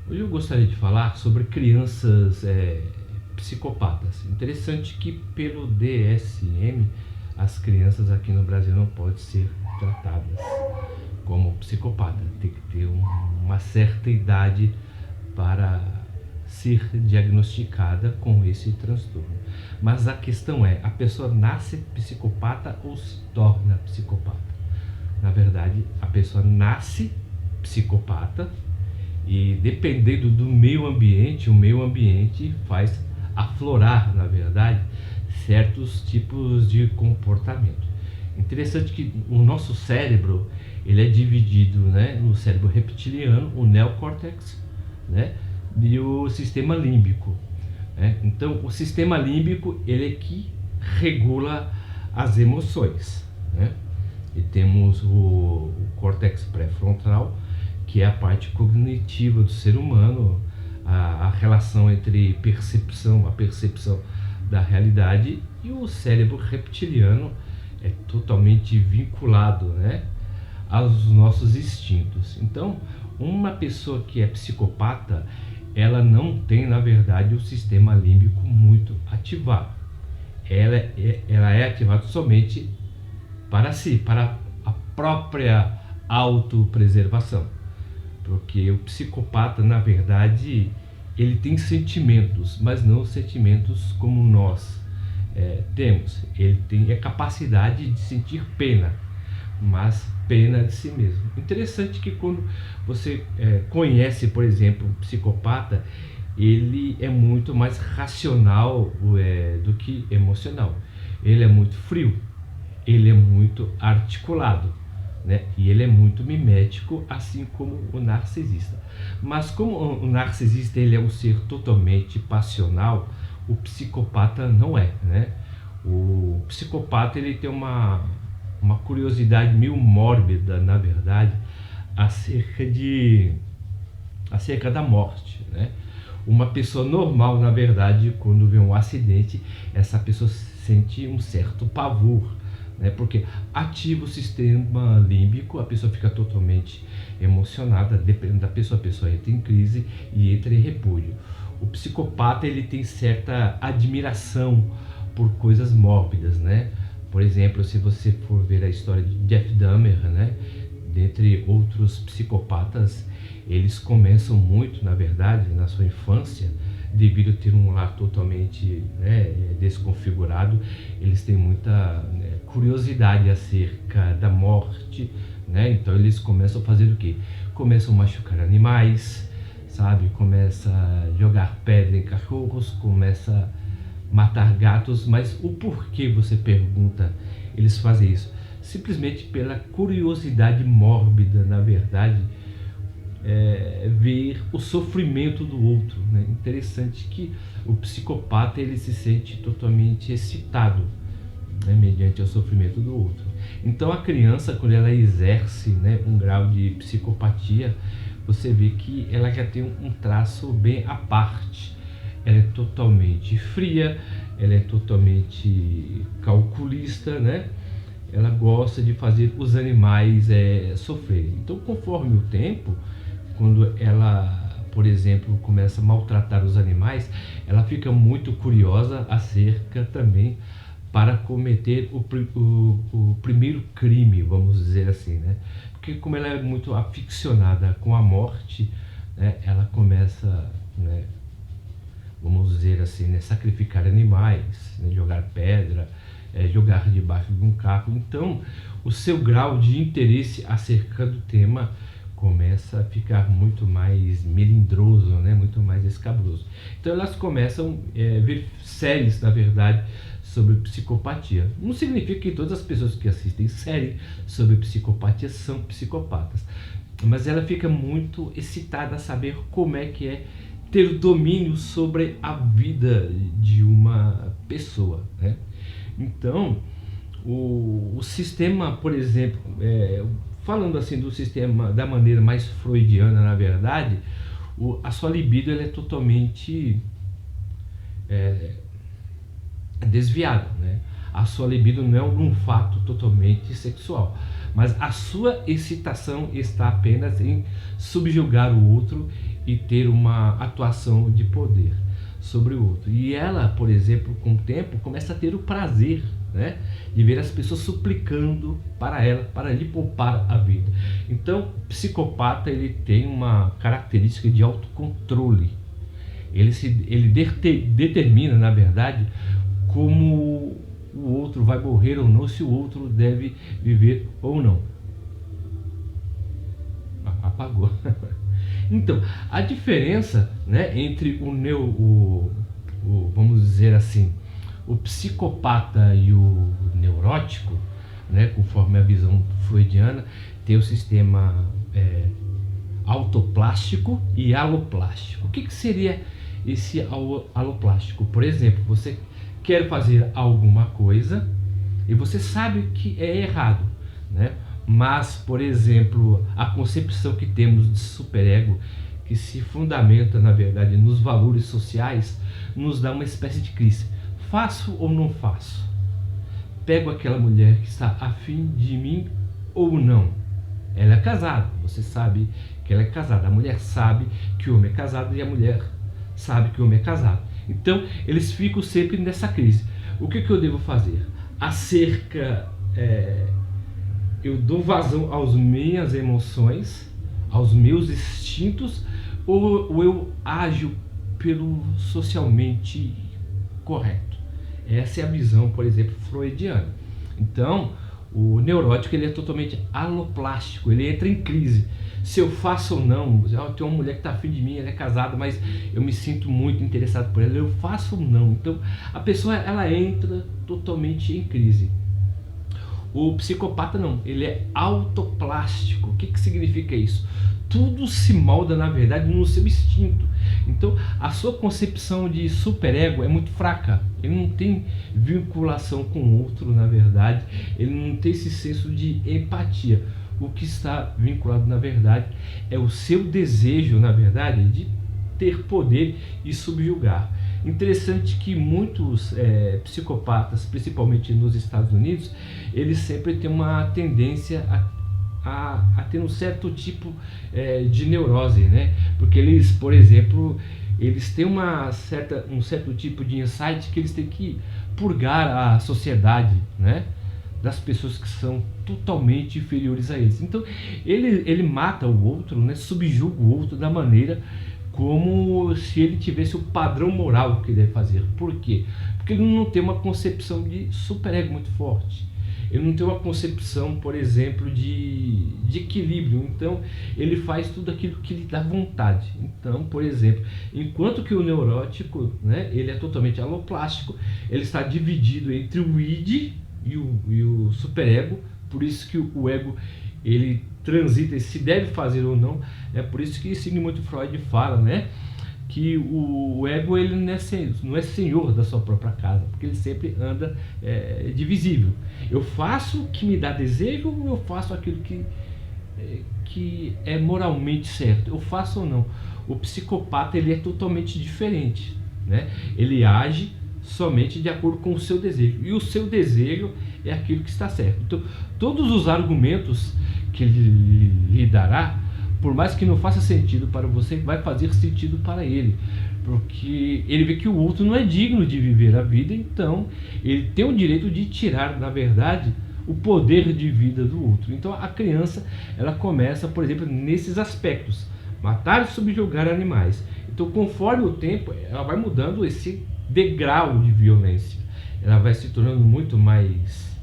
Hoje eu gostaria de falar sobre crianças psicopatas. Interessante que pelo DSM as crianças aqui no Brasil não podem ser tratadas como psicopata. Tem que ter uma certa idade para ser diagnosticada com esse transtorno. Mas a questão é, a pessoa nasce psicopata ou se torna psicopata? Na verdade, a pessoa nasce psicopata e dependendo do meio ambiente, o meio ambiente faz aflorar, na verdade, certos tipos de comportamento. Interessante que o nosso cérebro, ele é dividido, né, no cérebro reptiliano, o neocórtex, né, e o sistema límbico, né? Então, o sistema límbico, ele é que regula as emoções, né? E temos o córtex pré-frontal, que é a parte cognitiva do ser humano, a relação entre a percepção da realidade, e o cérebro reptiliano é totalmente vinculado, né, aos nossos instintos. Então, uma pessoa que é psicopata, ela não tem, na verdade, o sistema límbico muito ativado. Ela é ativada somente para si, para a própria autopreservação. Porque o psicopata, na verdade, ele tem sentimentos, mas não sentimentos como nós temos. Ele tem a capacidade de sentir pena, mas pena de si mesmo. Interessante que quando você conhece, por exemplo, um psicopata, ele é muito mais racional do que emocional. Ele é muito frio, ele é muito articulado, né? E ele é muito mimético, assim como o narcisista. Mas como o narcisista ele é um ser totalmente passional, o psicopata não é, né? O psicopata ele tem uma curiosidade meio mórbida, na verdade, acerca da morte, né? Uma pessoa normal, na verdade, quando vê um acidente, essa pessoa sente um certo pavor, né? Porque ativa o sistema límbico, a pessoa fica totalmente emocionada, dependendo da pessoa, a pessoa entra em crise e entra em repúdio. O psicopata ele tem certa admiração por coisas mórbidas, né? Por exemplo, se você for ver a história de Jeff Dahmer, né, dentre outros psicopatas, eles começam muito, na verdade, na sua infância, devido a ter um lar totalmente, né, desconfigurado, eles têm muita, né, curiosidade acerca da morte, né? Então eles começam a fazer o quê? Começam a machucar animais, sabe? Começa a jogar pedra em cachorros, começa a matar gatos, mas o porquê, você pergunta, eles fazem isso? Simplesmente pela curiosidade mórbida, na verdade, ver o sofrimento do outro, né? Interessante que o psicopata ele se sente totalmente excitado, né, mediante o sofrimento do outro. Então a criança, quando ela exerce, né, um grau de psicopatia, você vê que ela já tem um traço bem à parte. Ela é totalmente fria, ela é totalmente calculista, né? Ela gosta de fazer os animais sofrerem. Então, conforme o tempo, quando ela, por exemplo, começa a maltratar os animais, ela fica muito curiosa acerca também para cometer o primeiro crime, vamos dizer assim, né? Porque como ela é muito aficionada com a morte, né, ela começa, né, vamos dizer assim, né, sacrificar animais, né, jogar pedra, jogar debaixo de um carro. Então, o seu grau de interesse acerca do tema começa a ficar muito mais melindroso, né? Muito mais escabroso. Então elas começam a ver séries, na verdade, sobre psicopatia. Não significa que todas as pessoas que assistem série sobre psicopatia são psicopatas, mas ela fica muito excitada a saber como é que é ter domínio sobre a vida de uma pessoa, né? Então, o sistema, por exemplo, falando assim do sistema da maneira mais freudiana, na verdade, a sua libido ela é totalmente desviada, né? A sua libido não é um fato totalmente sexual, mas a sua excitação está apenas em subjugar o outro e ter uma atuação de poder sobre o outro. E ela, por exemplo, com o tempo, começa a ter o prazer, né, de ver as pessoas suplicando para ela, para lhe poupar a vida. Então, o psicopata, ele tem uma característica de autocontrole. Ele determina, na verdade, como o outro vai morrer ou não, se o outro deve viver ou não. Apagou. Então, a diferença, né, entre vamos dizer assim, o psicopata e o neurótico, né, conforme a visão freudiana, tem o sistema autoplástico e aloplástico. O que seria esse aloplástico? Por exemplo, você quer fazer alguma coisa e você sabe que é errado, né? Mas, por exemplo, a concepção que temos de superego, que se fundamenta, na verdade, nos valores sociais, nos dá uma espécie de crise. Faço ou não faço? Pego aquela mulher que está afim de mim ou não? Ela é casada, você sabe que ela é casada. A mulher sabe que o homem é casado e a mulher sabe que o homem é casado. Então, eles ficam sempre nessa crise. O que eu devo fazer? Eu dou vazão às minhas emoções, aos meus instintos, ou eu ajo pelo socialmente correto? Essa é a visão, por exemplo, freudiana. Então, o neurótico, ele é totalmente aloplástico, ele entra em crise. Se eu faço ou não, eu tenho uma mulher que está afim de mim, ela é casada, mas eu me sinto muito interessado por ela, eu faço ou não? Então, a pessoa, ela entra totalmente em crise. O psicopata não, ele é autoplástico. O que significa isso? Tudo se molda, na verdade, no seu instinto. Então, a sua concepção de superego é muito fraca. Ele não tem vinculação com o outro, na verdade. Ele não tem esse senso de empatia. O que está vinculado, na verdade, é o seu desejo, na verdade, de ter poder e subjugar. Interessante que muitos psicopatas, principalmente nos Estados Unidos, eles sempre têm uma tendência a ter um certo tipo de neurose, né? Porque eles, por exemplo, eles têm um certo tipo de insight que eles têm que purgar a sociedade, né, das pessoas que são totalmente inferiores a eles. Então ele mata o outro, né, subjuga o outro da maneira como se ele tivesse o padrão moral que ele deve fazer. Por quê? Porque ele não tem uma concepção de superego muito forte. Ele não tem uma concepção, por exemplo, de equilíbrio. Então, ele faz tudo aquilo que lhe dá vontade. Então, por exemplo, enquanto que o neurótico, né, ele é totalmente aloplástico, ele está dividido entre o id e o superego. Por isso que o ego, ele transita se deve fazer ou não. É por isso que Sigmund Freud fala, né, que o ego, ele não é senhor da sua própria casa, porque ele sempre anda divisível. Eu faço o que me dá desejo, ou eu faço aquilo que é moralmente certo? Eu faço ou não? O psicopata, ele é totalmente diferente, né? Ele age somente de acordo com o seu desejo, e o seu desejo é aquilo que está certo. Então, todos os argumentos que ele lhe dará, por mais que não faça sentido para você, vai fazer sentido para ele, porque ele vê que o outro não é digno de viver a vida. Então ele tem o direito de tirar, na verdade, o poder de vida do outro. Então a criança, ela começa, por exemplo, nesses aspectos: matar e subjugar animais. Então, conforme o tempo, ela vai mudando esse degrau de violência, ela vai se tornando muito mais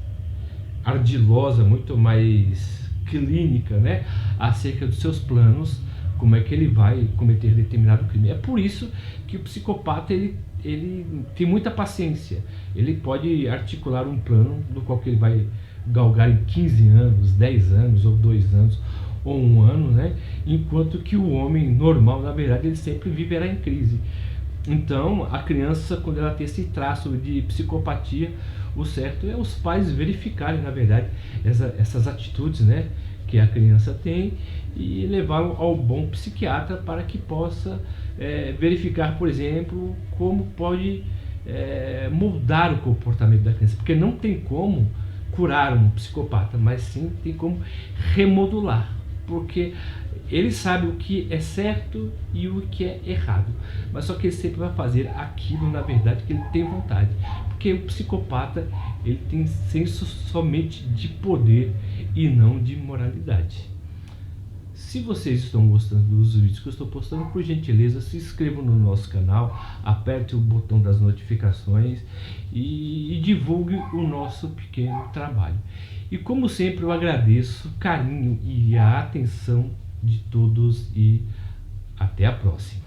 ardilosa, muito mais clínica, né, acerca dos seus planos, como é que ele vai cometer determinado crime. É por isso que o psicopata, ele tem muita paciência. Ele pode articular um plano do qual que ele vai galgar em 15 anos, 10 anos, ou 2 anos, ou 1 ano, né, enquanto que o homem normal, na verdade, ele sempre viverá em crise. Então, a criança, quando ela tem esse traço de psicopatia, o certo é os pais verificarem, na verdade, essas atitudes, né, que a criança tem, e levá-lo ao bom psiquiatra para que possa verificar, por exemplo, como pode mudar o comportamento da criança. Porque não tem como curar um psicopata, mas sim tem como remodular, porque ele sabe o que é certo e o que é errado, mas só que ele sempre vai fazer aquilo, na verdade, que ele tem vontade, porque o psicopata, ele tem senso somente de poder e não de moralidade. Se vocês estão gostando dos vídeos que eu estou postando, por gentileza, se inscrevam no nosso canal, aperte o botão das notificações e divulgue o nosso pequeno trabalho. E como sempre, eu agradeço o carinho e a atenção de todos e até a próxima.